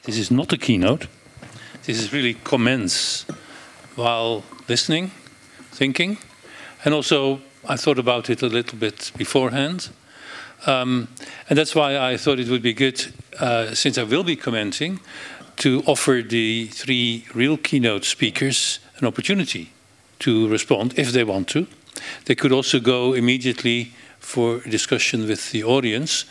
This is not a keynote. This is really comments while listening, thinking, and also I thought about it a little bit beforehand. And that's why I thought it would be good, since I will be commenting, to offer the three real keynote speakers an opportunity to respond if they want to. They could also go immediately for discussion with the audience.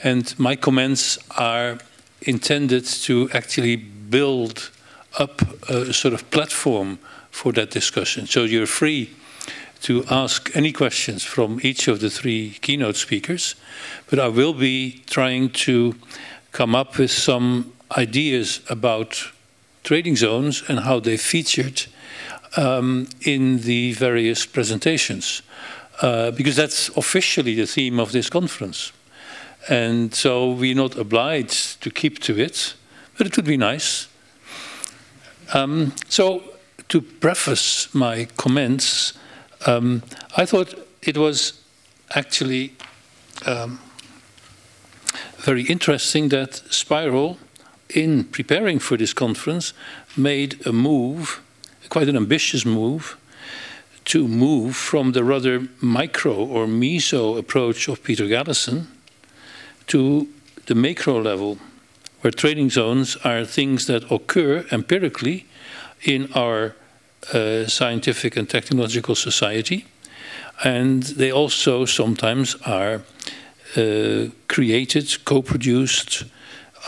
And my comments are intended to actually build up a sort of platform for that discussion. So you're free to ask any questions from each of the three keynote speakers, but I will be trying to come up with some ideas about trading zones and how they featured in the various presentations, because that's officially the theme of this conference. And so we're not obliged to keep to it, but it would be nice. So to preface my comments, I thought it was actually very interesting that Spiral, in preparing for this conference, made a move, quite an ambitious move, to move from the rather micro or meso approach of Peter Gallison to the macro level, where trading zones are things that occur empirically in our scientific and technological society, and they also sometimes are created, co-produced,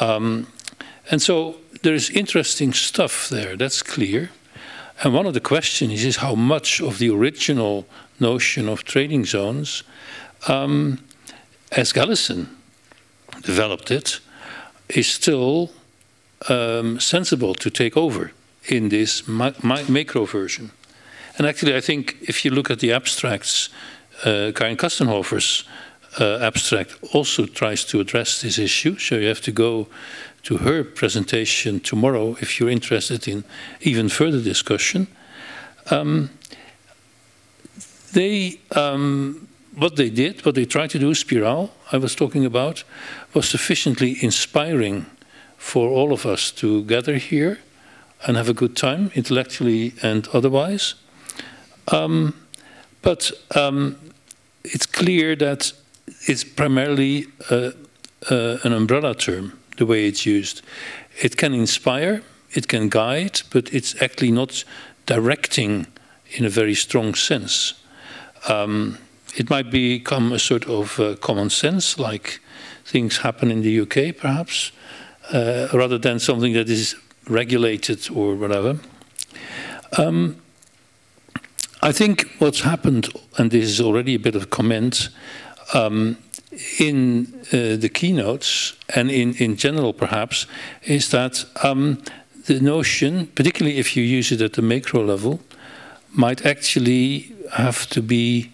and so there is interesting stuff there, that's clear. And one of the questions is how much of the original notion of trading zones, as Gallison developed it, is still sensible to take over in this macro version. And actually, I think if you look at the abstracts, Karin Kastenhofer's abstract also tries to address this issue, so you have to go to her presentation tomorrow if you're interested in even further discussion. What they tried to do, Spiral, I was talking about, was sufficiently inspiring for all of us to gather here and have a good time, intellectually and otherwise. But it's clear that it's primarily an umbrella term, the way it's used. It can inspire, it can guide, but it's actually not directing in a very strong sense. It might become a sort of common sense, like things happen in the UK, perhaps, rather than something that is regulated or whatever. I think what's happened, and this is already a bit of a comment, in the keynotes and in general perhaps, is that the notion, particularly if you use it at the macro level, might actually have to be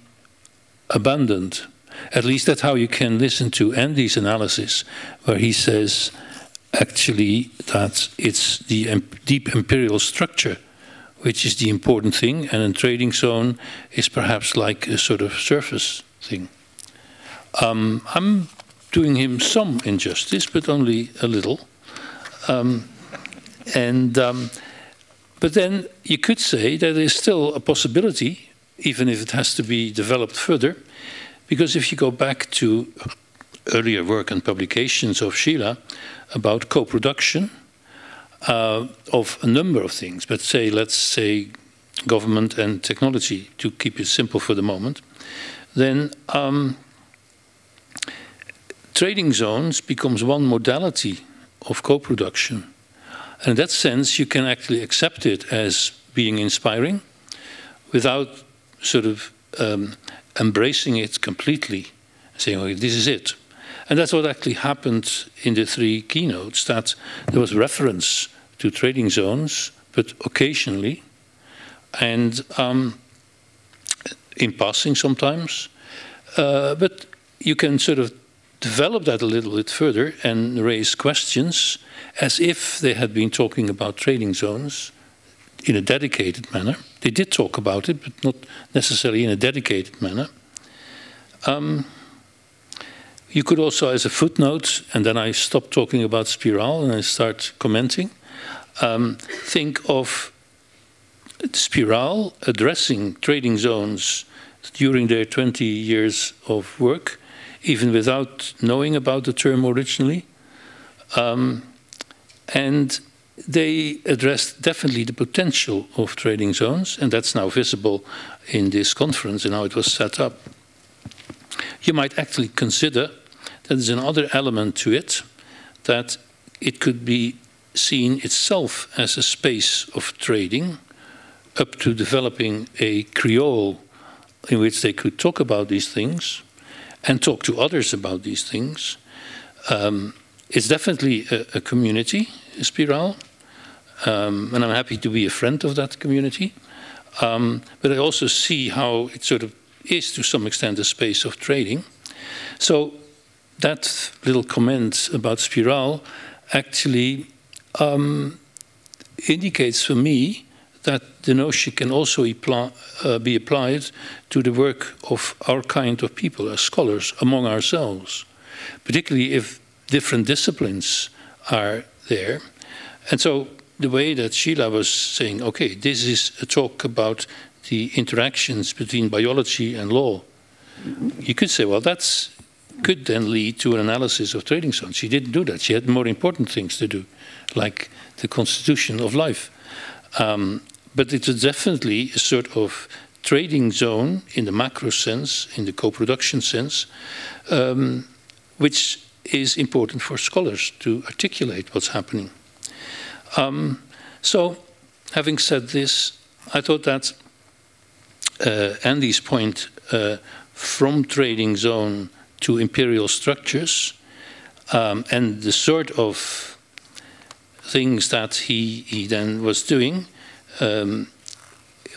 abandoned. At least that's how you can listen to Andy's analysis, where he says actually that it's the deep imperial structure which is the important thing, and a trading zone is perhaps like a sort of surface thing. I'm doing him some injustice, but only a little. But then you could say that there's still a possibility, even if it has to be developed further, because if you go back to earlier work and publications of Sheila about co-production of a number of things, but let's say government and technology, to keep it simple for the moment, then trading zones becomes one modality of co-production. And in that sense, you can actually accept it as being inspiring without sort of embracing it completely, saying, okay, this is it. And that's what actually happened in the three keynotes, that there was reference to trading zones, but occasionally, and in passing sometimes. But you can sort of develop that a little bit further and raise questions as if they had been talking about trading zones in a dedicated manner. They did talk about it, but not necessarily in a dedicated manner. You could also, as a footnote, and then I stop talking about Spiral and I start commenting, think of Spiral addressing trading zones during their 20 years of work, even without knowing about the term originally. And they addressed definitely the potential of trading zones, and that's now visible in this conference and how it was set up. You might actually consider that there's another element to it, that it could be seen itself as a space of trading, up to developing a creole in which they could talk about these things and talk to others about these things. It's definitely a community, Spiral, and I'm happy to be a friend of that community. But I also see how it sort of is, to some extent, a space of trading. So that little comment about Spiral actually indicates for me that the notion can also be applied to the work of our kind of people as scholars among ourselves, particularly if different disciplines are there. And so the way that Sheila was saying, okay, this is a talk about the interactions between biology and law. You could say, well, that's could then lead to an analysis of trading zones. She didn't do that. She had more important things to do, like the constitution of life. But it was definitely a sort of trading zone in the macro sense, in the co-production sense, which is important for scholars to articulate what's happening. So, having said this, I thought that Andy's point from trading zone to imperial structures and the sort of things that he then was doing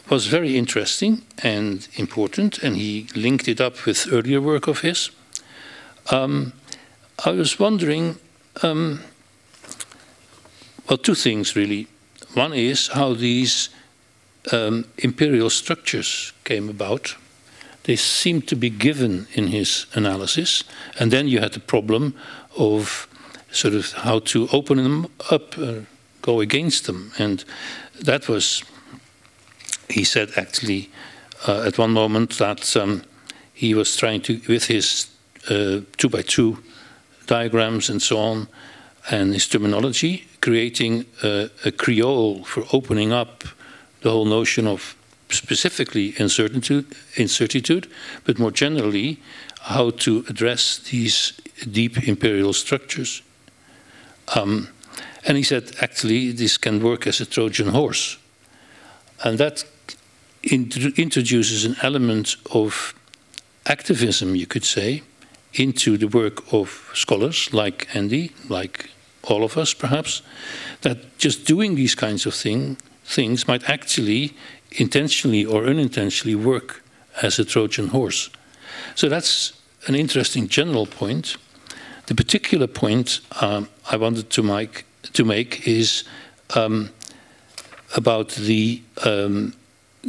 was very interesting and important, and he linked it up with earlier work of his. I was wondering, well, two things really. One is how these imperial structures came about. They seemed to be given in his analysis, and then you had the problem of sort of how to open them up, go against them, and that was, he said actually at one moment that he was trying to, with his 2x2 diagrams and so on, and his terminology, creating a creole for opening up the whole notion of specifically incertitude, but more generally, how to address these deep imperial structures. And he said, actually, this can work as a Trojan horse. And that introduces an element of activism, you could say, into the work of scholars like Andy, like all of us perhaps, that just doing these kinds of things might actually intentionally or unintentionally work as a Trojan horse. So that's an interesting general point. The particular point I wanted to make is about the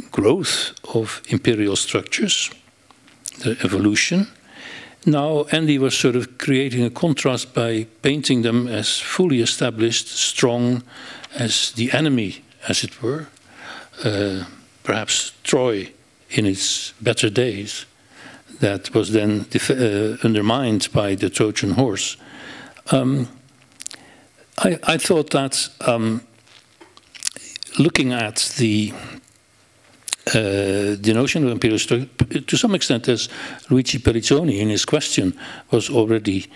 growth of imperial structures, the evolution. Now Andy was sort of creating a contrast by painting them as fully established, strong, as the enemy, as it were. Perhaps Troy in its better days, that was then undermined by the Trojan horse. I thought that looking at the notion of imperial structure, to some extent, as Luigi Periccioni in his question was already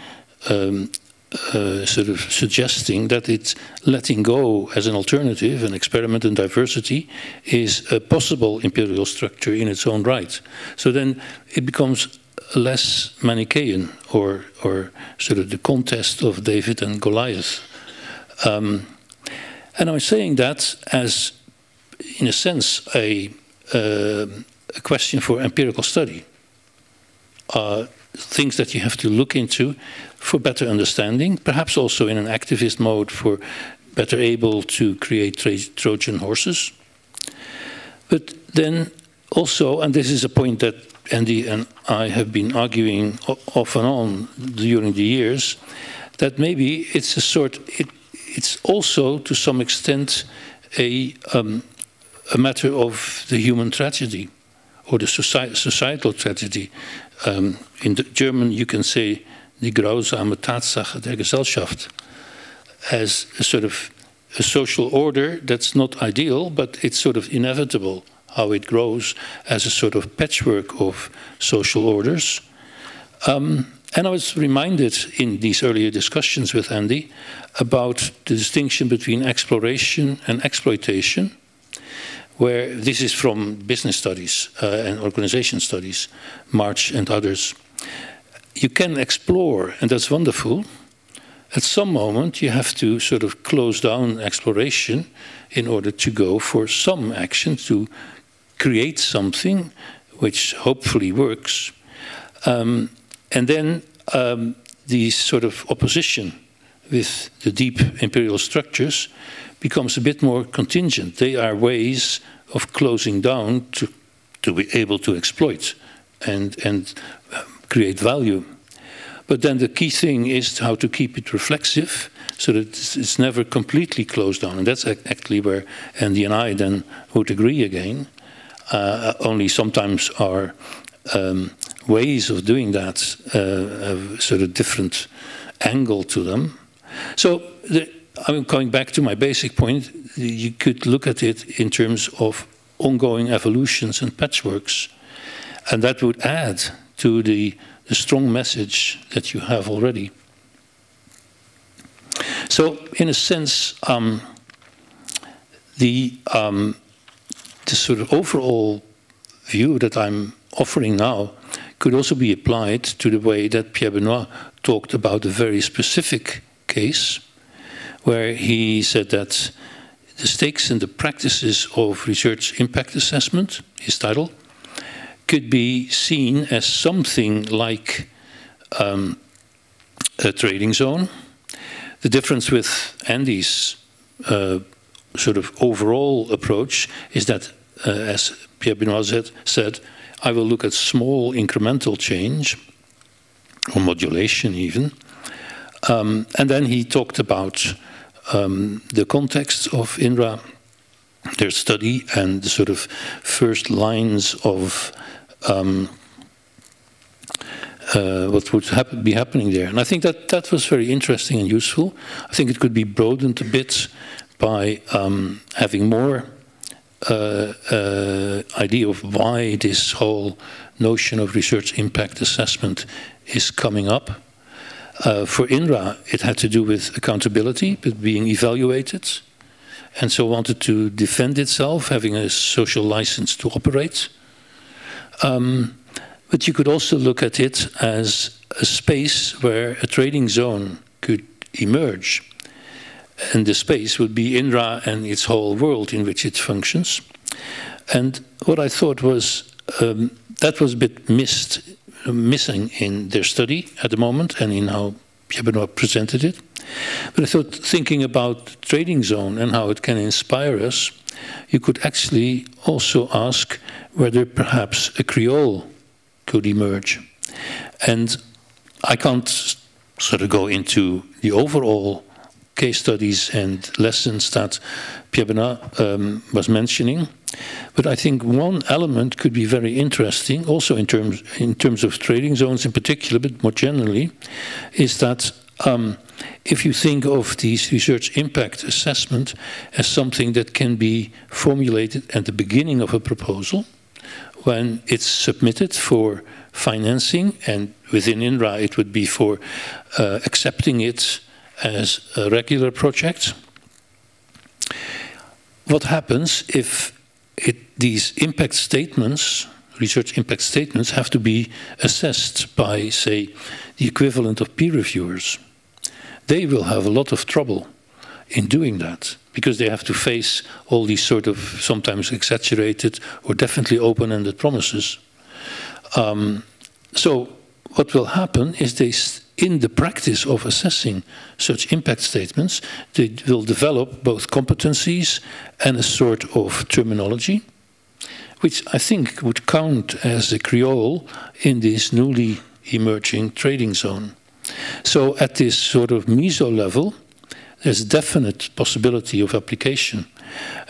sort of suggesting, that it's letting go as an alternative, an experiment in diversity, is a possible imperial structure in its own right. So then it becomes less Manichaean, or sort of the contest of David and Goliath. And I'm saying that as, in a sense, a question for empirical study. Things that you have to look into for better understanding, perhaps also in an activist mode for better able to create Trojan horses. But then also, and this is a point that Andy and I have been arguing off and on during the years, that maybe it's a it's also to some extent a matter of the human tragedy or the societal tragedy. In the German, you can say die grausame Tatsache der Gesellschaft, as a sort of a social order that's not ideal, but it's sort of inevitable how it grows as a sort of patchwork of social orders. And I was reminded in these earlier discussions with Andy about the distinction between exploration and exploitation, where this is from business studies and organization studies, March and others. You can explore, and that's wonderful. At some moment, you have to sort of close down exploration in order to go for some action to create something which hopefully works. And then the sort of opposition with the deep imperial structures becomes a bit more contingent. They are ways of closing down to be able to exploit and create value. But then the key thing is how to keep it reflexive so that it's never completely closed down. And that's actually where Andy and I then would agree again. Only sometimes our ways of doing that have sort of different angle to them. So I'm going back to my basic point. You could look at it in terms of ongoing evolutions and patchworks. And that would add to the strong message that you have already. So, in a sense, the sort of overall view that I'm offering now could also be applied to the way that Pierre Benoit talked about a very specific case, where he said that the stakes and the practices of research impact assessment, his title, could be seen as something like a trading zone. The difference with Andy's sort of overall approach is that, as Pierre Benoit said, I will look at small incremental change, or modulation even. And then he talked about the context of INRA, their study, and the sort of first lines of what would be happening there. And I think that that was very interesting and useful. I think it could be broadened a bit by having more idea of why this whole notion of research impact assessment is coming up. For INRA, it had to do with accountability, but being evaluated, and so wanted to defend itself, having a social license to operate. But you could also look at it as a space where a trading zone could emerge. And the space would be INRA and its whole world in which it functions. And what I thought was that was a bit missing in their study at the moment and in how Pierre Benoit presented it. But I thought, thinking about trading zone and how it can inspire us, you could actually also ask whether perhaps a Creole could emerge. And I can't sort of go into the overall case studies and lessons that Pierre Benoit was mentioning, but I think one element could be very interesting, also in terms of trading zones in particular, but more generally, is that if you think of these research impact assessment as something that can be formulated at the beginning of a proposal, when it's submitted for financing, and within INRA it would be for accepting it as a regular project. What happens if these impact statements, research impact statements, have to be assessed by, say, the equivalent of peer reviewers? They will have a lot of trouble in doing that, because they have to face all these sort of sometimes exaggerated or definitely open-ended promises. So what will happen is they, in the practice of assessing such impact statements, they will develop both competencies and a sort of terminology, which I think would count as a creole in this newly emerging trading zone. So at this sort of meso level, there's definite possibility of application.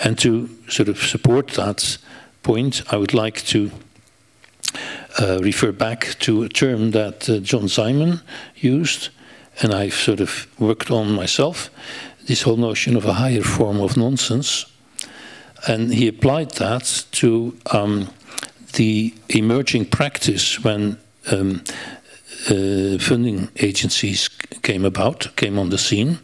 And to sort of support that point, I would like to refer back to a term that John Simon used, and I've sort of worked on myself, this whole notion of a higher form of nonsense. And he applied that to the emerging practice when funding agencies came on the scene,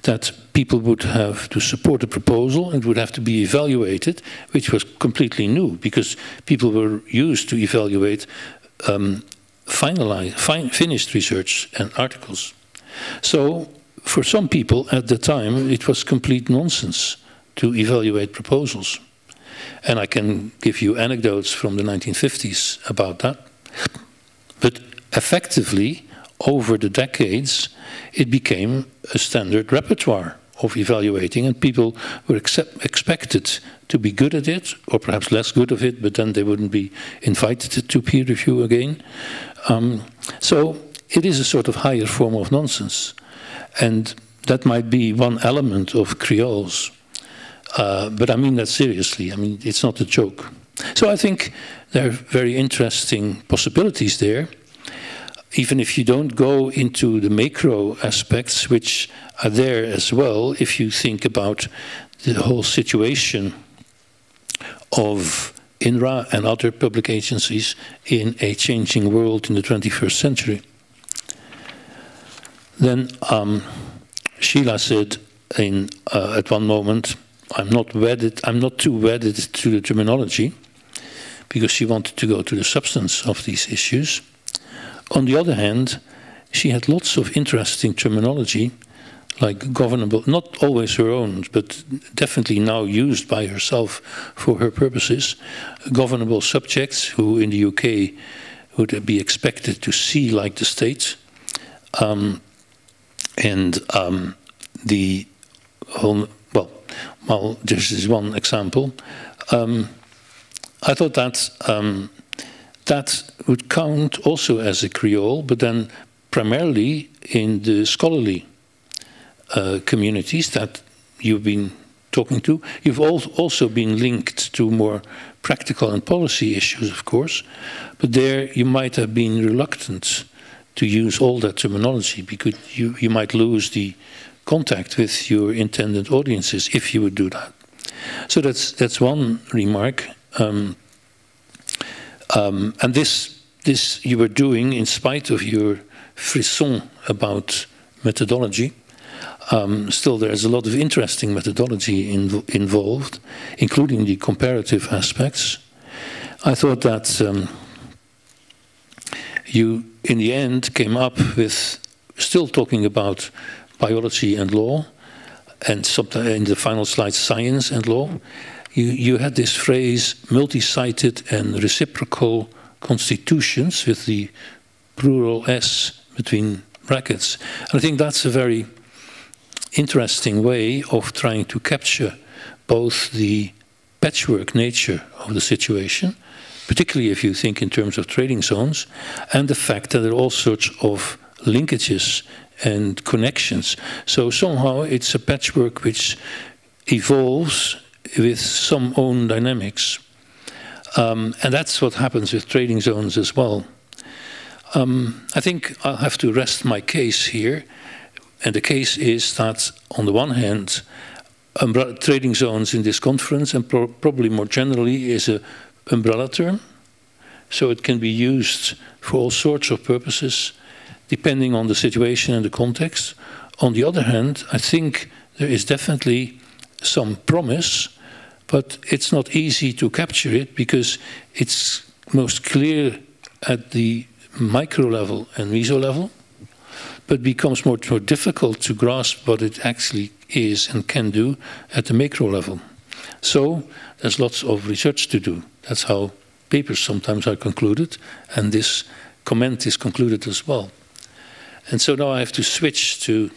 that people would have to support a proposal and would have to be evaluated, which was completely new because people were used to evaluate finished research and articles. So for some people at the time, it was complete nonsense to evaluate proposals. And I can give you anecdotes from the 1950s about that. But effectively, over the decades, it became a standard repertoire of evaluating, and people were expected to be good at it, or perhaps less good of it, but then they wouldn't be invited to peer review again. So it is a sort of higher form of nonsense. And that might be one element of creoles. But I mean that seriously. I mean, it's not a joke. So I think there are very interesting possibilities there, even if you don't go into the macro aspects, which are there as well, if you think about the whole situation of INRA and other public agencies in a changing world in the 21st century. Then Sheila said at one moment, I'm not too wedded to the terminology, because she wanted to go to the substance of these issues. On the other hand, she had lots of interesting terminology, like governable, not always her own, but definitely now used by herself for her purposes, governable subjects who in the UK would be expected to see like the state, the whole, well, this is one example. I thought that that would count also as a creole, but then primarily in the scholarly communities that you've been talking to. You've also been linked to more practical and policy issues, of course, but there you might have been reluctant to use all that terminology because you might lose the contact with your intended audiences if you would do that. So that's one remark. And this you were doing in spite of your frisson about methodology. Still, there's a lot of interesting methodology involved, including the comparative aspects. I thought that you, in the end, came up with still talking about biology and law, and in the final slide, science and law. You had this phrase, multi-sided and reciprocal constitutions, with the plural S between brackets. And I think that's a very interesting way of trying to capture both the patchwork nature of the situation, particularly if you think in terms of trading zones, and the fact that there are all sorts of linkages and connections. So somehow it's a patchwork which evolves with some own dynamics. And that's what happens with trading zones as well. I think I'll have to rest my case here. And the case is that, on the one hand, trading zones in this conference, and probably more generally, is an umbrella term. So it can be used for all sorts of purposes, depending on the situation and the context. On the other hand, I think there is definitely some promise, but it's not easy to capture it because it's most clear at the micro level and meso level, but becomes more difficult to grasp what it actually is and can do at the macro level. So there's lots of research to do. That's how papers sometimes are concluded, and this comment is concluded as well. And so now I have to switch to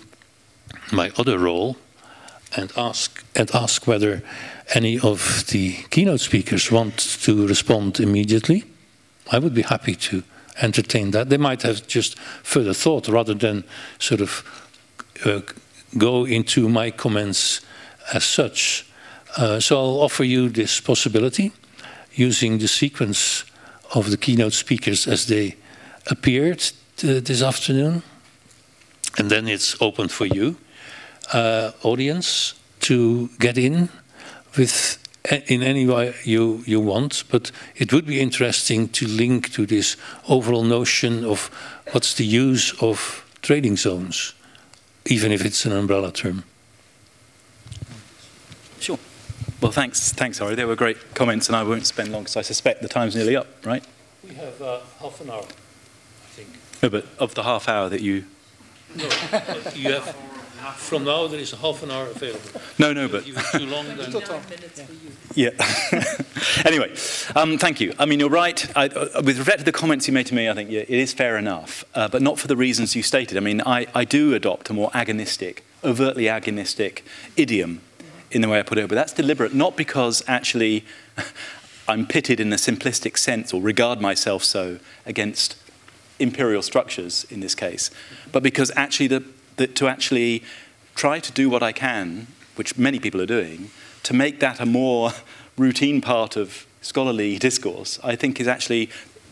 my other role, and ask whether any of the keynote speakers want to respond immediately. I would be happy to entertain that. They might have just further thought rather than sort of go into my comments as such. So I'll offer you this possibility using the sequence of the keynote speakers as they appeared this afternoon. And then it's open for you, audience, to get in with in any way you want, but it would be interesting to link to this overall notion of what's the use of trading zones, even if it's an umbrella term. Sure. Well, thanks, Ari. They were great comments, and I won't spend long because I suspect the time's nearly up, right? We have half an hour, I think. No, but of the half hour that you... No, you have... From now, there is a half an hour available. No, but... If you're too long, then... 9 minutes for you. Yeah. Anyway, thank you. I mean, you're right. With respect to the comments you made to me, I think it is fair enough, but not for the reasons you stated. I mean, I do adopt a more agonistic, overtly agonistic idiom in the way I put it, but that's deliberate, not because actually I'm pitted in a simplistic sense or regard myself so against imperial structures in this case, but because actually to actually try to do what I can, which many people are doing, to make that a more routine part of scholarly discourse, I think is actually,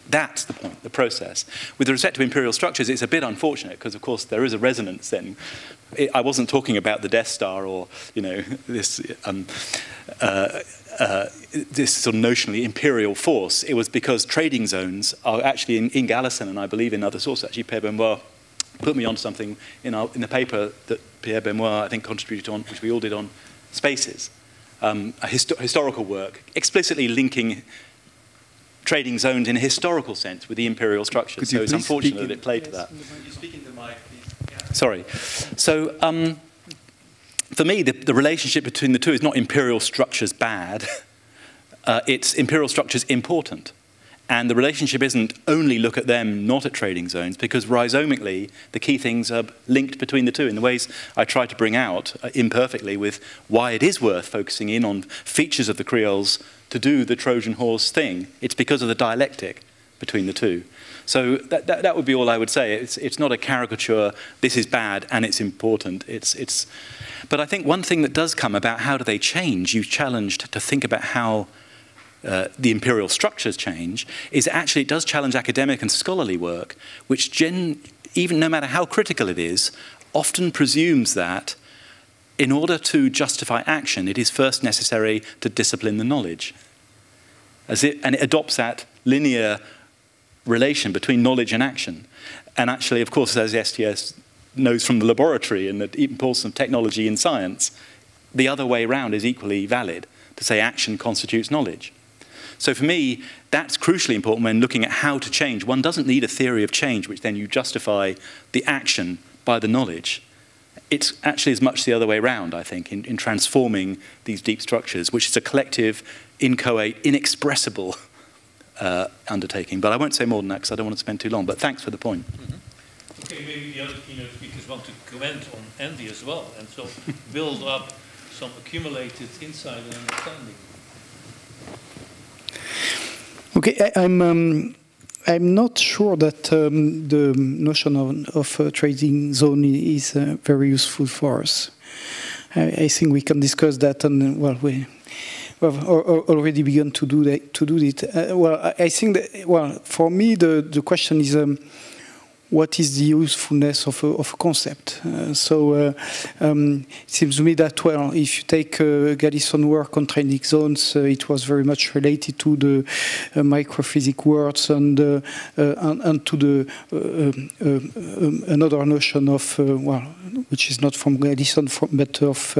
that's the point, the process. With respect to imperial structures, it's a bit unfortunate because, of course, there is a resonance then. I wasn't talking about the Death Star or, you know, this sort of notionally imperial force. It was because trading zones are actually in Galison, and I believe in other sources, actually Pierre Benoit put me on something in the paper that Pierre Benoit, I think, contributed on, which we all did on spaces, a historical work, explicitly linking trading zones in a historical sense with the imperial structures. So it's unfortunate that it played to that. You're speaking to the mic, please. Yeah. Sorry. So for me, the relationship between the two is not imperial structures bad, it's imperial structures important. And the relationship isn't only look at them, not at trading zones, because rhizomically, the key things are linked between the two in the ways I try to bring out imperfectly with why it is worth focusing in on features of the Creoles to do the Trojan horse thing. It's because of the dialectic between the two. So that would be all I would say. It's not a caricature, this is bad and it's important. But I think one thing that does come about how do they change, you challenged to think about how the imperial structures change, is actually it does challenge academic and scholarly work, which even no matter how critical it is, often presumes that in order to justify action, it is first necessary to discipline the knowledge. And it adopts that linear relation between knowledge and action. And actually, of course, as STS knows from the laboratory and the impulse of technology in science, the other way around is equally valid, to say action constitutes knowledge. So for me, that's crucially important when looking at how to change. One doesn't need a theory of change, which then you justify the action by the knowledge. It's actually as much the other way around, I think, in transforming these deep structures, which is a collective, inchoate, inexpressible undertaking. But I won't say more than that because I don't want to spend too long. But thanks for the point. Mm-hmm. Okay, maybe the other keynote speakers want to comment on Andy as well, and so build up some accumulated insight and understanding. Okay, I'm not sure that the notion of a trading zone is very useful for us. I think we can discuss that, and well, we have already begun to do it. Well, I think that, well, for me, the question is what is the usefulness of a concept? It seems to me that, well, if you take Galison work on trading zones, it was very much related to the microphysics words and to the another notion of, well, which is not from Galison, but of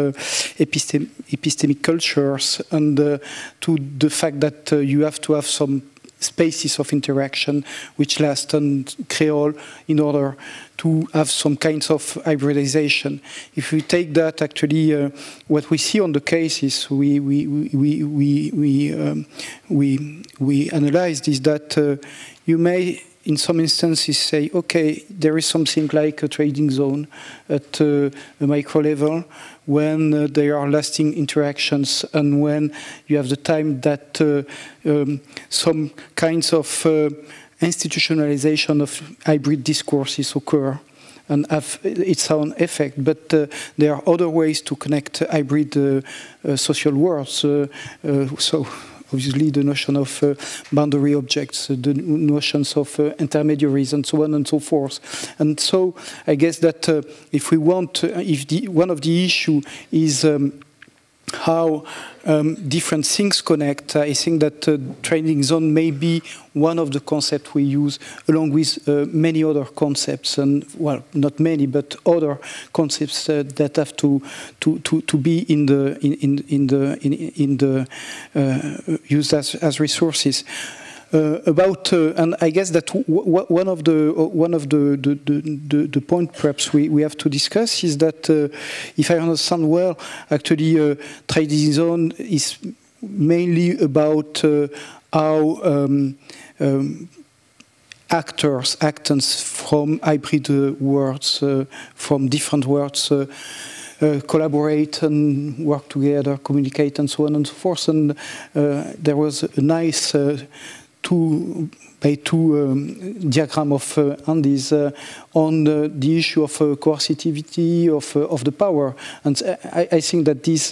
epistemic cultures, and to the fact that you have to have some spaces of interaction which last and Creole in order to have some kinds of hybridization. If we take that, actually, what we see on the case is we analyzed is that you may in some instances say, okay, there is something like a trading zone at a micro level when there are lasting interactions and when you have the time that some kinds of institutionalization of hybrid discourses occur and have its own effect. But there are other ways to connect hybrid social worlds. So obviously the notion of boundary objects, the notions of intermediaries and so on and so forth. And so I guess that if we want, one of the issue is how different things connect, I think that trading zone may be one of the concepts we use, along with many other concepts, and well, not many, but other concepts that have to be in the used as resources. And I guess that one of the point perhaps we have to discuss is that if I understand well, actually trading zone is mainly about how actants from hybrid worlds, from different worlds, collaborate and work together, communicate, and so on and so forth. And there was a nice two diagram of Andy's on the issue of coercitivity of the power, and I think that this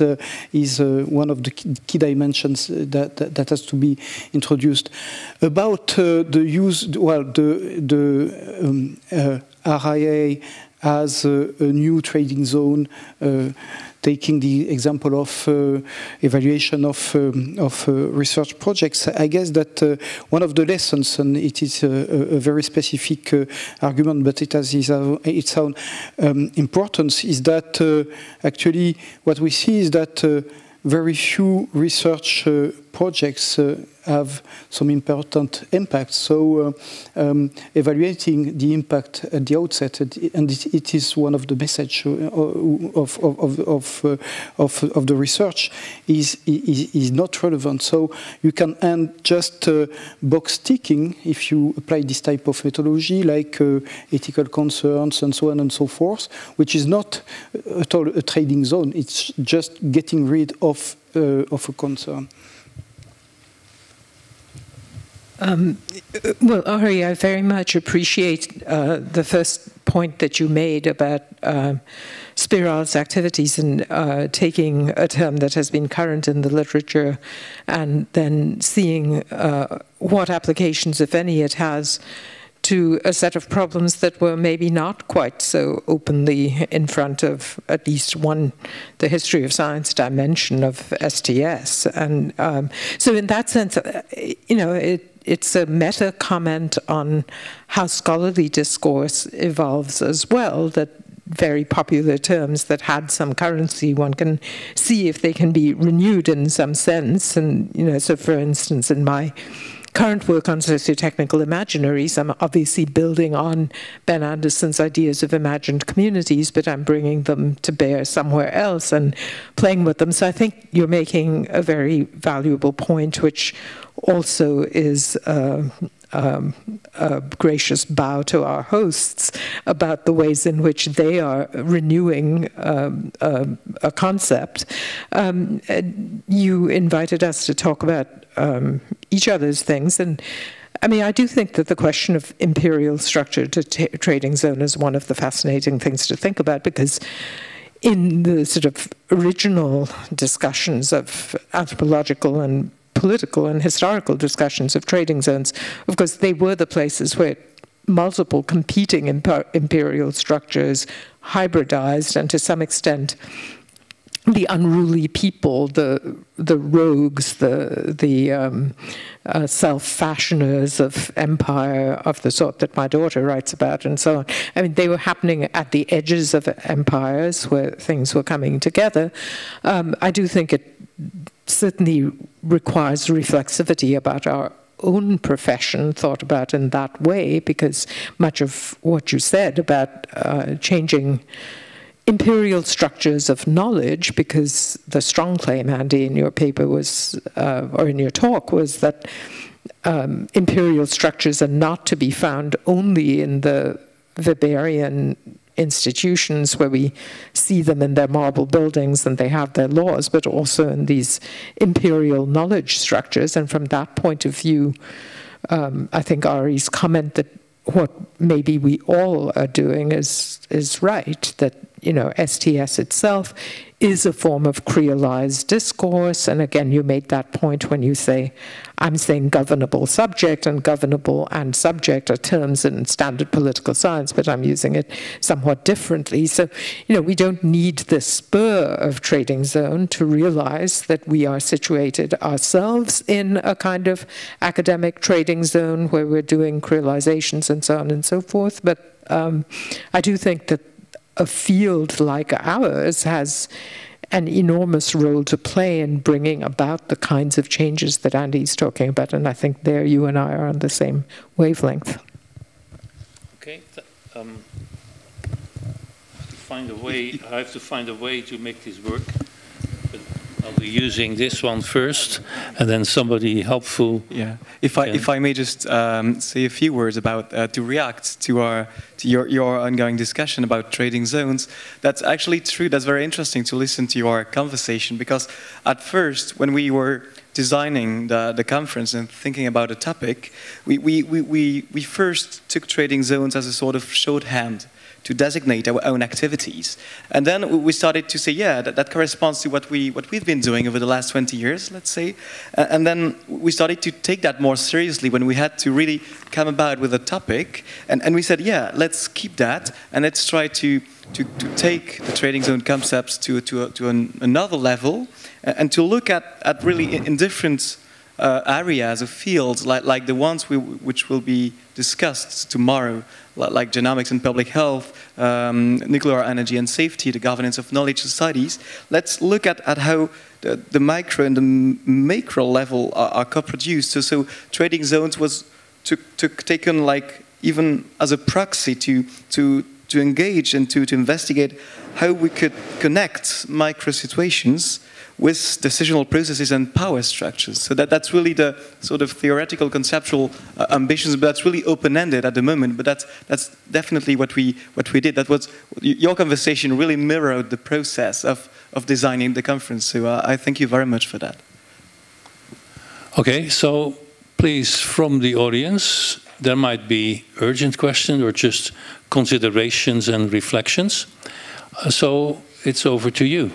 is one of the key dimensions that has to be introduced. About the use, well, the RIA as a new trading zone, taking the example of evaluation of research projects, I guess that one of the lessons, and it is a very specific argument, but it has its own importance, is that actually what we see is that very few research projects have some important impact. So evaluating the impact at the outset, and it is one of the message of the research, is not relevant. So you can end just box ticking if you apply this type of methodology, like ethical concerns and so on and so forth, which is not at all a trading zone. It's just getting rid of a concern. Well, Henri, I very much appreciate the first point that you made about Spiral's activities and taking a term that has been current in the literature and then seeing what applications, if any, it has to a set of problems that were maybe not quite so openly in front of at least the history of science dimension of STS. And so in that sense, you know, it's a meta comment on how scholarly discourse evolves as well, that very popular terms that had some currency, one can see if they can be renewed in some sense. And, you know, so for instance, in my current work on sociotechnical imaginaries, I'm obviously building on Ben Anderson's ideas of imagined communities, but I'm bringing them to bear somewhere else and playing with them. So I think you're making a very valuable point, which also is a gracious bow to our hosts about the ways in which they are renewing a concept. You invited us to talk about each other's things, and I mean, I do think that the question of imperial structure to trading zone is one of the fascinating things to think about, because in the sort of original discussions of anthropological and political and historical discussions of trading zones, of course, they were the places where multiple competing imperial structures hybridized, and to some extent the unruly people, the rogues, the self-fashioners of empire of the sort that my daughter writes about, and so on. I mean, they were happening at the edges of empires where things were coming together. I do think it certainly requires reflexivity about our own profession thought about in that way, because much of what you said about changing imperial structures of knowledge, because the strong claim, Andy, in your paper was, or in your talk, was that imperial structures are not to be found only in the Weberian institutions where we see them in their marble buildings and they have their laws, but also in these imperial knowledge structures. And from that point of view, I think Ari's comment that what maybe we all are doing is right, that, you know, STS itself is a form of creolized discourse. And again, you made that point when you say, I'm saying governable subject, and governable and subject are terms in standard political science, but I'm using it somewhat differently. So, you know, we don't need the spur of trading zone to realize that we are situated ourselves in a kind of academic trading zone where we're doing creolizations and so on and so forth. But I do think that a field like ours has an enormous role to play in bringing about the kinds of changes that Andy's talking about, and I think there you and I are on the same wavelength. Okay, I have to find a way to make this work. But I'll be using this one first, and then somebody helpful. Yeah, if I may just say a few words about to react to your ongoing discussion about trading zones. That's actually true. That's very interesting to listen to your conversation, because at first, when we were designing the conference and thinking about the topic, we first took trading zones as a sort of shorthand to designate our own activities. And then we started to say, yeah, that corresponds to what we've been doing over the last 20 years, let's say. And then we started to take that more seriously when we had to really come about with a topic. And we said, yeah, let's keep that, and let's try to take the trading zone concepts to another level, and to look at really in different areas of fields, like the ones which will be discussed tomorrow, like genomics and public health, nuclear energy and safety, the governance of knowledge societies. Let's look at how the micro and the macro level are co-produced. So trading zones was taken like even as a proxy to engage and to investigate how we could connect micro situations with decisional processes and power structures. So that's really the sort of theoretical, conceptual ambitions, but that's really open-ended at the moment. But that's definitely what we did. That was your conversation really mirrored the process of designing the conference. So I thank you very much for that. Okay, so please, from the audience, there might be urgent questions or just considerations and reflections. So it's over to you.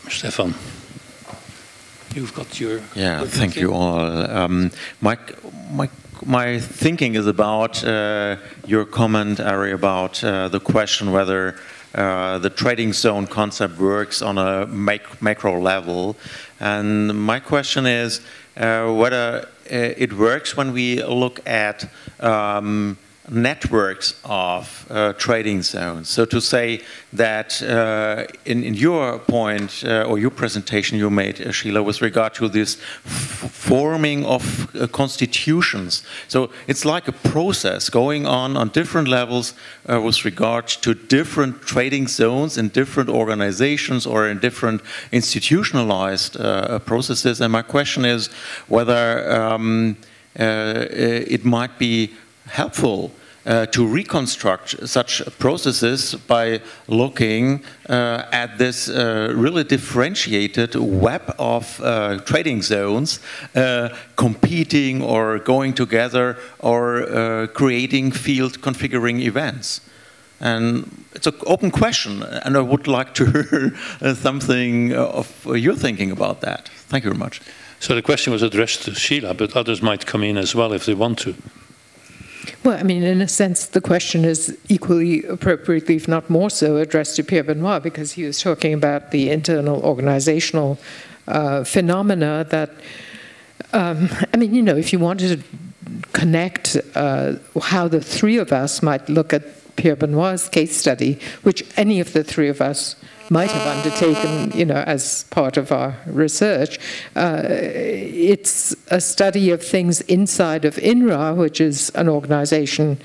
Stefan, you've got your... Yeah, thank you all. My thinking is about your comment, Ari, about the question whether the trading zone concept works on a macro level. And my question is whether it works when we look at networks of trading zones. So to say that in your point or your presentation you made, Sheila, with regard to this forming of constitutions. So it's like a process going on different levels with regard to different trading zones in different organizations or in different institutionalized processes. And my question is whether it might be helpful to reconstruct such processes by looking at this really differentiated web of trading zones competing or going together or creating field configuring events. And it's an open question, and I would like to hear something of your thinking about that. Thank you very much. So the question was addressed to Sheila, but others might come in as well if they want to. Well, I mean, in a sense, the question is equally appropriately, if not more so, addressed to Pierre Benoit, because he was talking about the internal organizational phenomena that, I mean, you know, if you wanted to connect how the three of us might look at Pierre Benoit's case study, which any of the three of us might have undertaken, you know, as part of our research. It's a study of things inside of INRA, which is an organization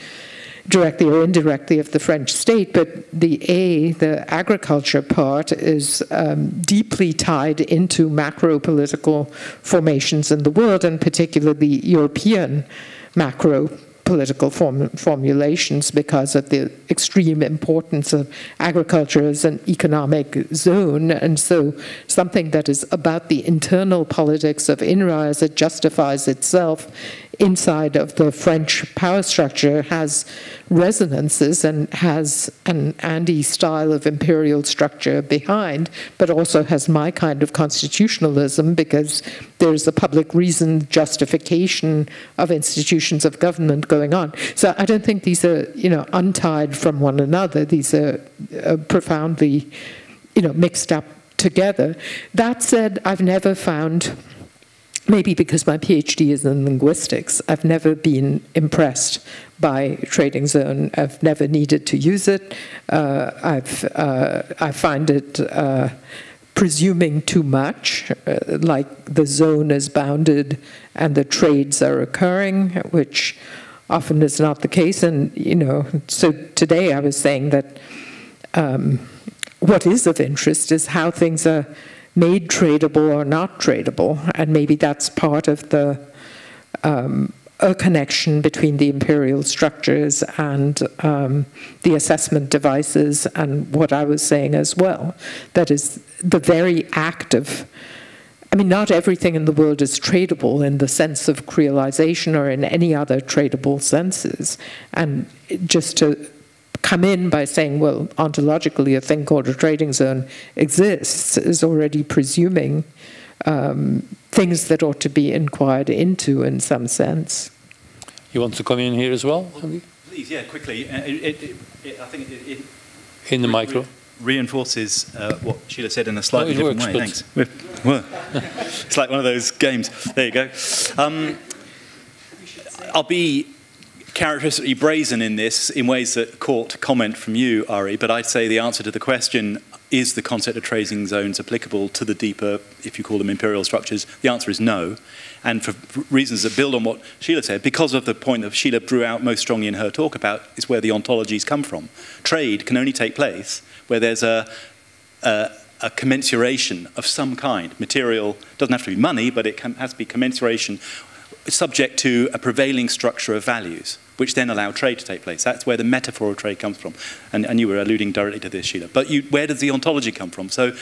directly or indirectly of the French state, but the agriculture part is deeply tied into macro-political formations in the world, and particularly European macro-political formulations, because of the extreme importance of agriculture as an economic zone. And so something that is about the internal politics of INRA as it justifies itself inside of the French power structure has resonances and has an Andy style of imperial structure behind, but also has my kind of constitutionalism, because there's a public reason justification of institutions of government going on. So I don't think these are, untied from one another. These are profoundly, mixed up together. That said, I've never found, maybe because my PhD is in linguistics, I've never been impressed by trading zone. I've never needed to use it. I find it presuming too much, like the zone is bounded and the trades are occurring, which often is not the case. And, so today I was saying that what is of interest is how things are made tradable or not tradable, and maybe that's part of the a connection between the imperial structures and the assessment devices, and what I was saying as well. That is the very act of, not everything in the world is tradable in the sense of creolization or in any other tradable senses, and just to come in by saying, well, ontologically a thing called a trading zone exists is already presuming things that ought to be inquired into in some sense. You want to come in here as well, Andy? Please, yeah, quickly. I think it in the micro reinforces what Sheila said in a slightly it different works, way. Thanks. It's like one of those games. There you go. I'll be characteristically brazen in this, in ways that caught comment from you, Ari, but I'd say the answer to the question, is the concept of trading zones applicable to the deeper, if you call them imperial structures? The answer is no. And for reasons that build on what Sheila said, because of the point that Sheila drew out most strongly in her talk about is where the ontologies come from. Trade can only take place where there's a commensuration of some kind. Material doesn't have to be money, but it has to be commensuration subject to a prevailing structure of values, which then allow trade to take place. That's where the metaphor of trade comes from. And you were alluding directly to this, Sheila. But where does the ontology come from? So,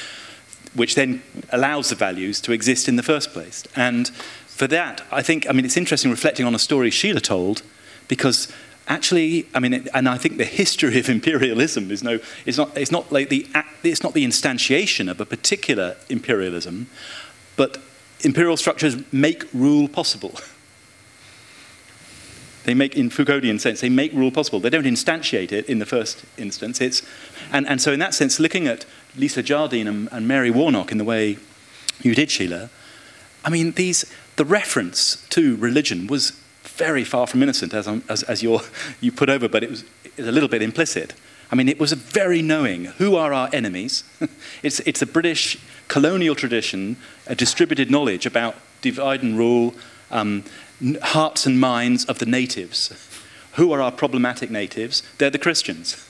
which then allows the values to exist in the first place. And for that, I think, it's interesting reflecting on a story Sheila told, because actually, and I think the history of imperialism is it's not the instantiation of a particular imperialism, but imperial structures make rule possible. They make, in Foucauldian sense, they make rule possible. They don't instantiate it in the first instance. And so in that sense, looking at Lisa Jardine and Mary Warnock in the way you did, Sheila, the reference to religion was very far from innocent, as you put over, but it was a little bit implicit. It was a very knowing. Who are our enemies? It's a British colonial tradition, a distributed knowledge about divide and rule, hearts and minds of the natives. Who are our problematic natives? They're the Christians.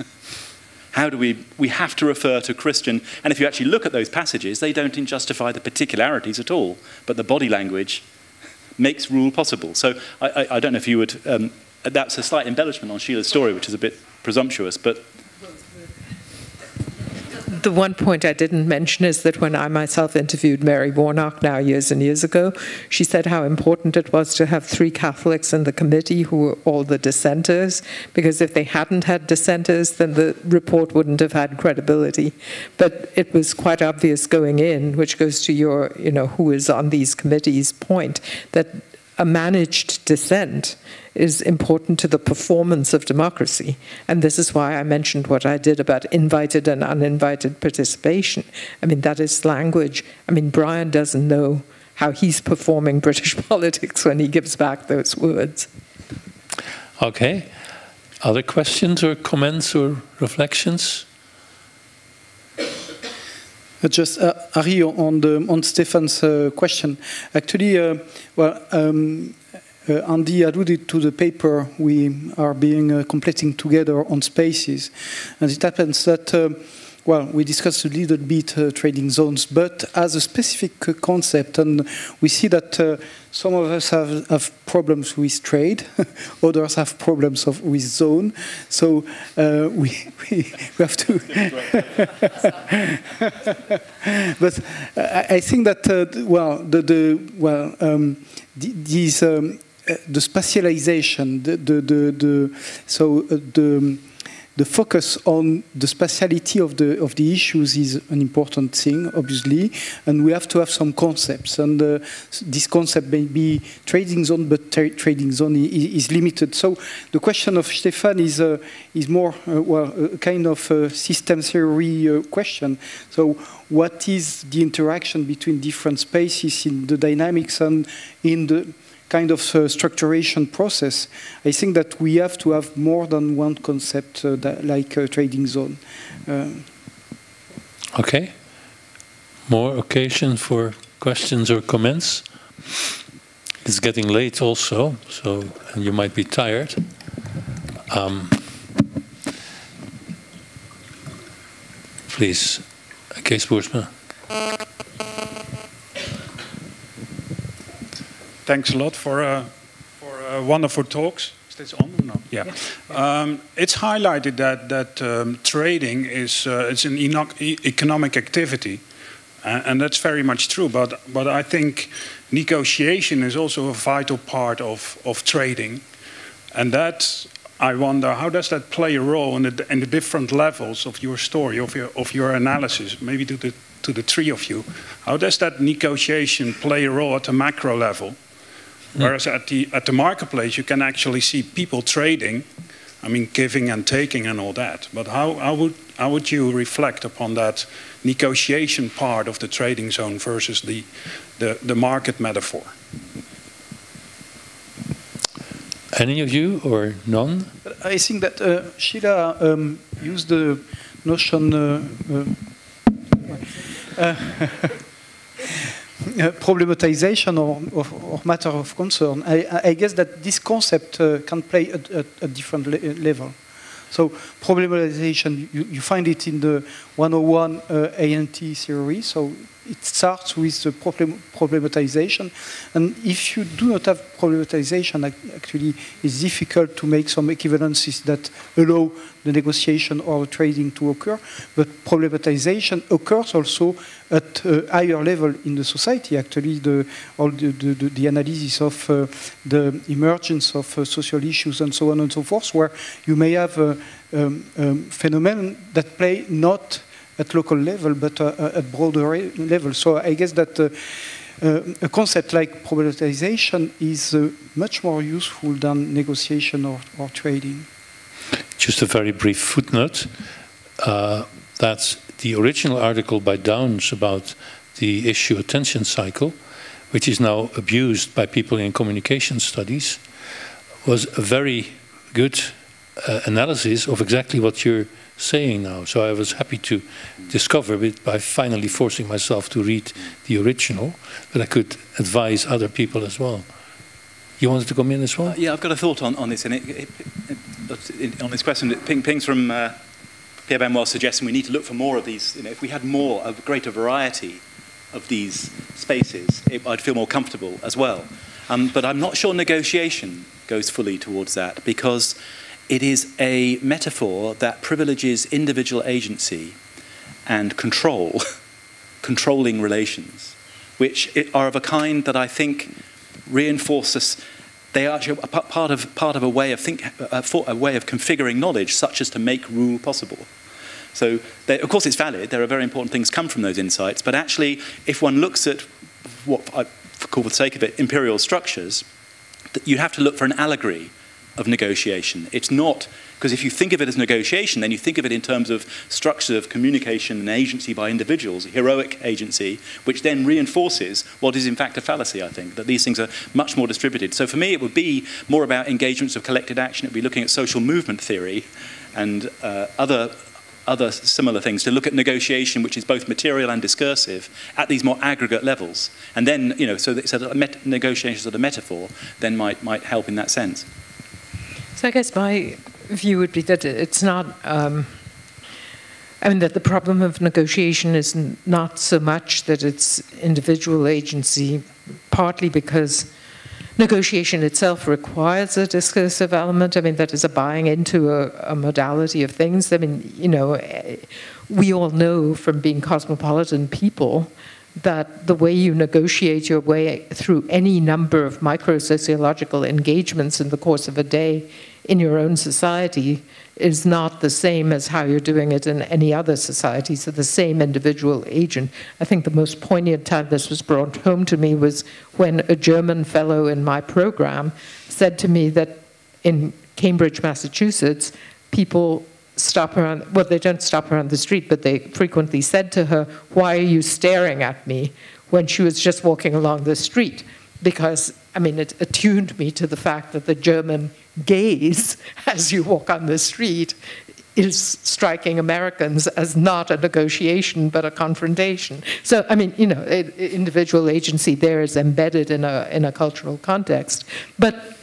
How do we have to refer to Christian, and if you actually look at those passages, they don't justify the particularities at all, but the body language makes rule possible. So I don't know if you would, that's a slight embellishment on Sheila's story, which is a bit presumptuous, but the one point I didn't mention is that when I myself interviewed Mary Warnock now years and years ago, she said how important it was to have 3 Catholics in the committee who were all the dissenters, because if they hadn't had dissenters, then the report wouldn't have had credibility. But it was quite obvious going in, which goes to your, who is on these committees point, that a managed dissent is important to the performance of democracy. And this is why I mentioned what I did about invited and uninvited participation. That is language. Brian doesn't know how he's performing British politics when he gives back those words. Okay. Other questions or comments or reflections? Just Ari, on Stefan's question. Actually, Andy alluded to the paper we are completing together on spaces. And it happens that, well, we discussed a little bit trading zones, but as a specific concept, and we see that some of us have problems with trade, others have problems with zone, so we have to... But I think that, the spatialization, the focus on the spatiality of the issues is an important thing, obviously, and we have to have some concepts. And this concept may be trading zone, but trading zone is limited. So the question of Stefan is more a kind of system theory question. So what is the interaction between different spaces in the dynamics and in the kind of structuration process? I think that we have to have more than one concept like a trading zone. Okay. More occasion for questions or comments? It's getting late also, so and you might be tired. Please, Kees Boersma. Thanks a lot for wonderful talks. Is this on or no? Yeah. It's highlighted that trading is it's an economic activity, and that's very much true. But I think negotiation is also a vital part of trading, and that I wonder how does that play a role in the different levels of your story, of your analysis, maybe to the three of you. How does that negotiation play a role at the macro level? Whereas at the marketplace, you can actually see people trading, I mean, giving and taking and all that. But how would you reflect upon that negotiation part of the trading zone versus the market metaphor? Any of you or none? I think that Sheila used the notion problematization or matter of concern. I guess that this concept can play at a different level. So problematization, you find it in the 101 ANT theory. So it starts with the problematization. And if you do not have problematization, actually it's difficult to make some equivalences that allow the negotiation or trading to occur. But problematization occurs also at a higher level in the society. Actually, all the analysis of the emergence of social issues and so on and so forth, where you may have a phenomenon that play not at local level, but at broader level. So I guess that a concept like problematization is much more useful than negotiation or trading. Just a very brief footnote. That's the original article by Downes about the issue attention cycle, which is now abused by people in communication studies, was a very good analysis of exactly what you're saying now. So I was happy to discover it by finally forcing myself to read the original, but I could advise other people as well. You wanted to come in as well? Yeah, I've got a thought on this, and on this question. Pings from Pierre Benoit suggesting we need to look for more of these. You know, if we had more, a greater variety of these spaces, I'd feel more comfortable as well. But I'm not sure negotiation goes fully towards that, because it is a metaphor that privileges individual agency and control, controlling relations, which are of a kind that I think reinforces. They are actually part of a way of a way of configuring knowledge, such as to make rule possible. So, of course, it's valid. There are very important things come from those insights. But actually, if one looks at what I call, for the sake of it, imperial structures, you have to look for an allegory of negotiation. It's not, because if you think of it as negotiation, then you think of it in terms of structure of communication and agency by individuals, heroic agency, which then reinforces what is in fact a fallacy, I think, that these things are much more distributed. So for me, it would be more about engagements of collected action. It would be looking at social movement theory and other other similar things, to look at negotiation, which is both material and discursive, at these more aggregate levels. And then, you know, so that negotiations as a metaphor then might help in that sense. So I guess my view would be that it's not, I mean, that the problem of negotiation is not so much that it's individual agency, partly because negotiation itself requires a discursive element. I mean, that is a buying into a modality of things. I mean, you know, we all know from being cosmopolitan people that the way you negotiate your way through any number of micro-sociological engagements in the course of a day in your own society is not the same as how you're doing it in any other society, so the same individual agent. I think the most poignant time this was brought home to me was when a German fellow in my program said to me that in Cambridge, Massachusetts, people stop her on, well, they don't stop her on the street, but they frequently said to her, "Why are you staring at me?" when she was just walking along the street. Because, I mean, it attuned me to the fact that the German gaze as you walk on the street is striking Americans as not a negotiation but a confrontation. So, I mean, you know, individual agency there is embedded in a cultural context. But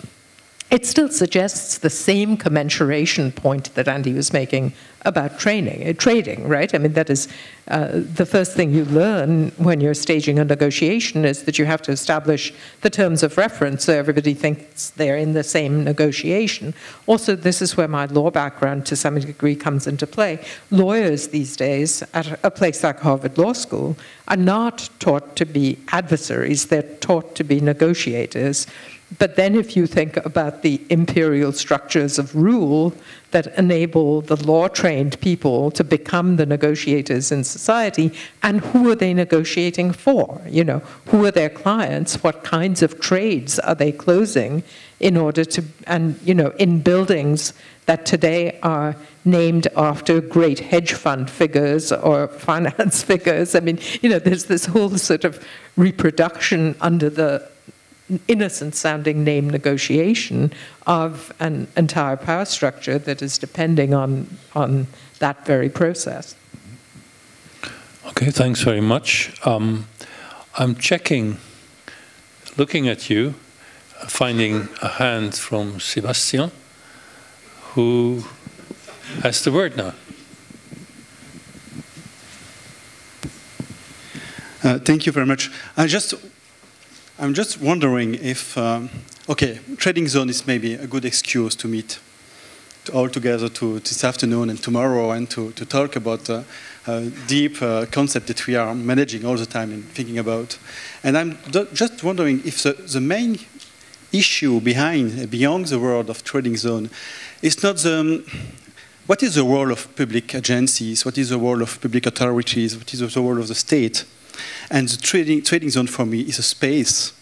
it still suggests the same commensuration point that Andy was making about trading, right? I mean, that is the first thing you learn when you're staging a negotiation is that you have to establish the terms of reference so everybody thinks they're in the same negotiation. Also, this is where my law background to some degree comes into play. Lawyers these days at a place like Harvard Law School are not taught to be adversaries, they're taught to be negotiators. But then if you think about the imperial structures of rule that enable the law-trained people to become the negotiators in society, and who are they negotiating for? You know, who are their clients? What kinds of trades are they closing in order to, and you know, in buildings that today are named after great hedge fund figures or finance figures. I mean, you know, there's this whole sort of reproduction under the innocent-sounding name negotiation of an entire power structure that is depending on that very process. Okay, thanks very much. I'm checking, looking at you, finding a hand from Sébastien, who has the word now. Thank you very much. I'm just wondering if, okay, Trading Zone is maybe a good excuse to meet all together this afternoon and tomorrow and to talk about deep concept that we are managing all the time and thinking about. And I'm just wondering if the main issue beyond the world of Trading Zone is not what is the role of public agencies, what is the role of public authorities, what is the role of the state? And the trading zone for me is a space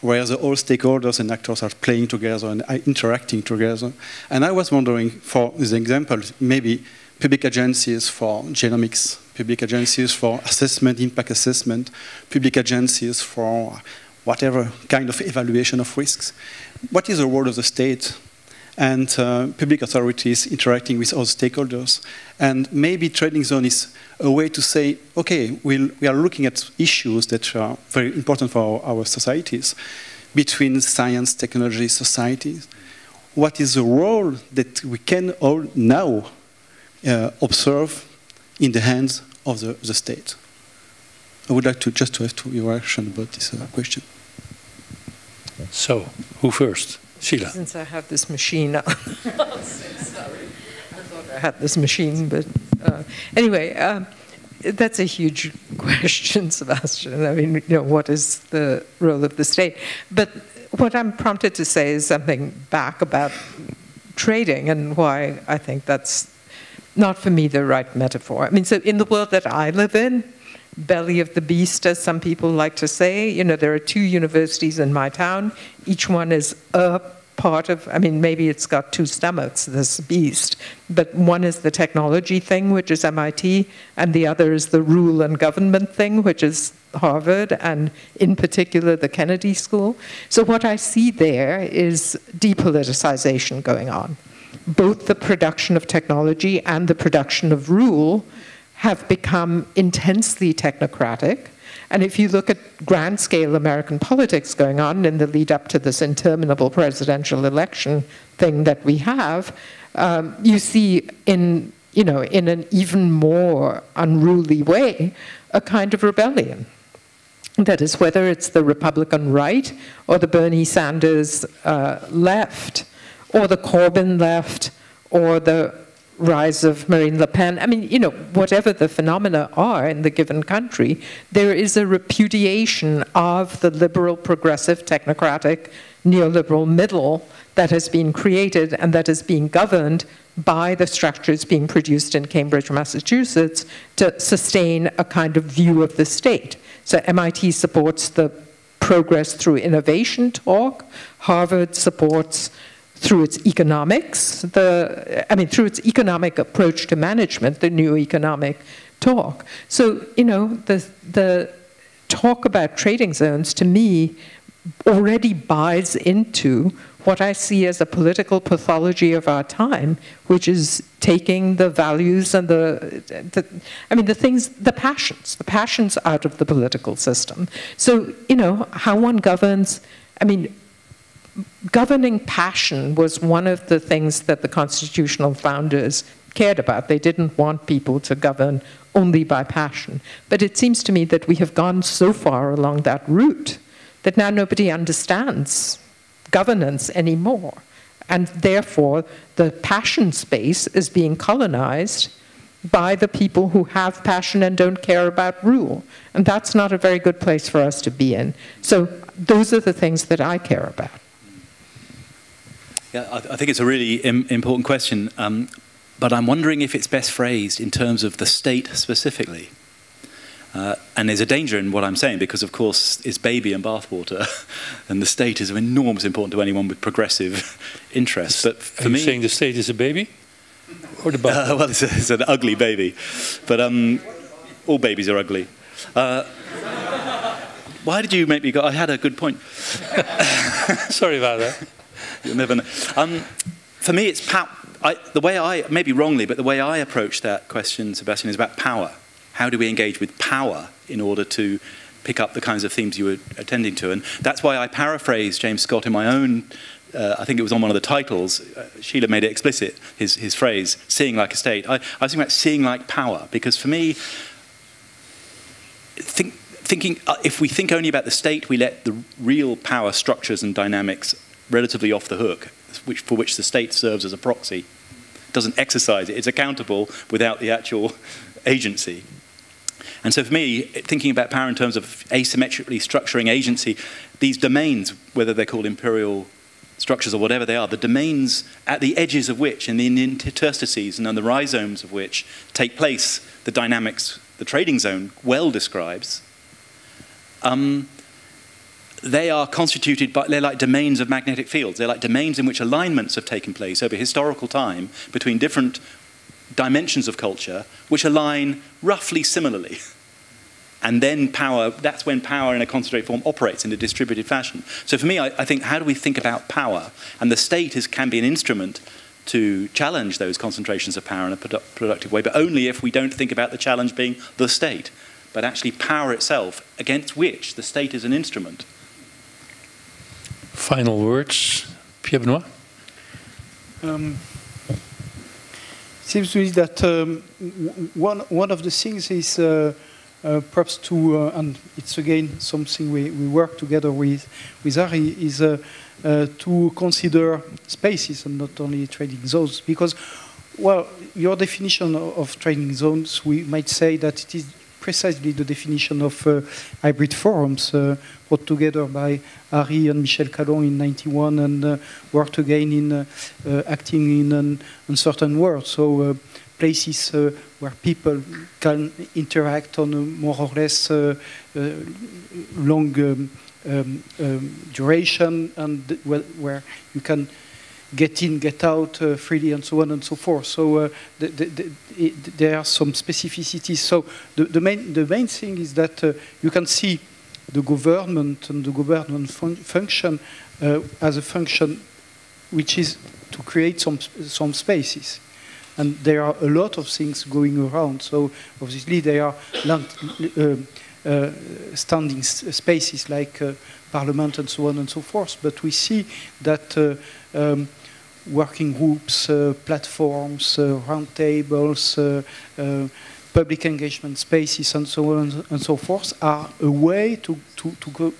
where all stakeholders and actors are playing together and interacting together. And I was wondering, for the example, maybe public agencies for genomics, public agencies for assessment, impact assessment, public agencies for whatever kind of evaluation of risks. What is the role of the state? And public authorities interacting with all stakeholders. And maybe Trading Zone is a way to say, okay, we are looking at issues that are very important for our societies, between science, technology, societies. What is the role that we can all now observe in the hands of the state? I would like to have your reaction about this question. So, who first? Sheila. Since I have this machine, I'll say sorry. I thought I had this machine, but anyway, that's a huge question, Sebastian. I mean, you know, what is the role of the state? But what I'm prompted to say is something back about trading and why I think that's not for me the right metaphor. I mean, so in the world that I live in, belly of the beast, as some people like to say. You know, there are 2 universities in my town. Each one is a part of, I mean, maybe it's got 2 stomachs, this beast. But one is the technology thing, which is MIT, and the other is the rule and government thing, which is Harvard, and in particular the Kennedy School. So what I see there is depoliticization going on. both the production of technology and the production of rule have become intensely technocratic. And if you look at grand-scale American politics going on in the lead up to this interminable presidential election thing that we have, you see in an even more unruly way a kind of rebellion. That is, whether it's the Republican right or the Bernie Sanders left or the Corbyn left or the rise of Marine Le Pen. I mean, whatever the phenomena are in the given country, there is a repudiation of the liberal, progressive, technocratic, neoliberal middle that has been created and that is being governed by the structures being produced in Cambridge, Massachusetts, to sustain a kind of view of the state. So MIT supports the progress through innovation talk. Harvard supports through its economics, through its economic approach to management, the new economic talk. So, the talk about trading zones, to me, already buys into what I see as a political pathology of our time, which is taking the values and the passions out of the political system. So, how one governs, governing passion was one of the things that the constitutional founders cared about. They didn't want people to govern only by passion. But it seems to me that we have gone so far along that route that now nobody understands governance anymore. And therefore, the passion space is being colonized by the people who have passion and don't care about rule. And that's not a very good place for us to be in. So those are the things that I care about. Yeah, I think it's a really important question, but I'm wondering if it's best phrased in terms of the state specifically. And there's a danger in what I'm saying because, of course, it's baby and bathwater, and the state is of enormous importance to anyone with progressive interests. But for me, saying the state is a baby, or the bathwater? Well, it's an ugly baby, but all babies are ugly. Why did you make me go? I had a good point. Sorry about that. You'll never know. For me, it's the way I, maybe wrongly, but the way I approach that question, Sebastian, is about power. How do we engage with power in order to pick up the kinds of themes you were attending to? And that's why I paraphrased James Scott in my own, I think it was on one of the titles. Sheila made it explicit, his phrase, seeing like a state. I was thinking about seeing like power, because for me, thinking if we think only about the state, we let the real power structures and dynamics relatively off the hook, for which the state serves as a proxy. It doesn't exercise it. It's accountable without the actual agency. And so for me, thinking about power in terms of asymmetrically structuring agency, these domains, whether they're called imperial structures or whatever they are, the domains at the edges of which, and the interstices and the rhizomes of which take place, the dynamics the trading zone well describes, they are constituted by, they're like domains of magnetic fields. They're like domains in which alignments have taken place over historical time between different dimensions of culture, which align roughly similarly. And then power, that's when power in a concentrated form operates in a distributed fashion. So for me, I think, how do we think about power? And the state can be an instrument to challenge those concentrations of power in a productive way, but only if we don't think about the challenge being the state, but actually power itself, against which the state is an instrument. Final words, Pierre Benoit? Seems to me that one of the things is perhaps to, and it's again something we work together with Ari, is to consider spaces and not only trading zones. Because, well, your definition of trading zones, we might say that it is precisely the definition of hybrid forums put together by Ari and Michel Calon in '91 and worked again in acting in an uncertain world. So places where people can interact on a more or less long duration, and where you can get in, get out freely, and so on and so forth. So there are some specificities. So the main thing is that you can see the government and the government function as a function which is to create some spaces. And there are a lot of things going around. So obviously there are standing spaces like Parliament and so on and so forth. But we see that working groups, platforms, roundtables, public engagement spaces and so on and so forth are a way to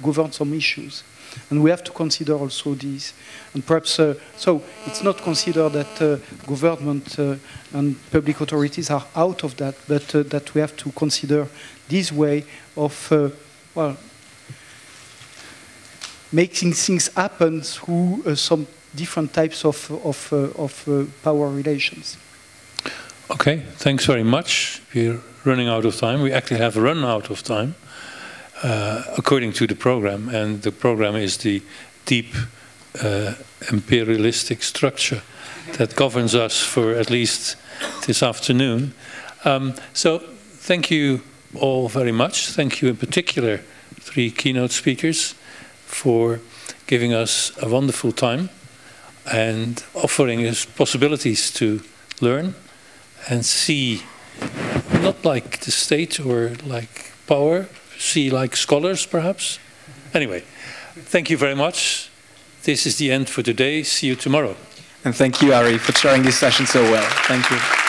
govern some issues. And we have to consider also these. And perhaps, so it's not considered that government and public authorities are out of that, but that we have to consider this way of, well, making things happen through some different types of power relations. Okay, thanks very much. We're running out of time. We actually have run out of time. According to the program, and the program is the deep imperialistic structure that governs us for at least this afternoon. So thank you all very much. Thank you in particular, 3 keynote speakers, for giving us a wonderful time and offering us possibilities to learn and see, not like the state or like power, see like scholars, perhaps. Anyway, thank you very much. This is the end for today. See you tomorrow. And thank you, Ari, for chairing this session so well. Thank you.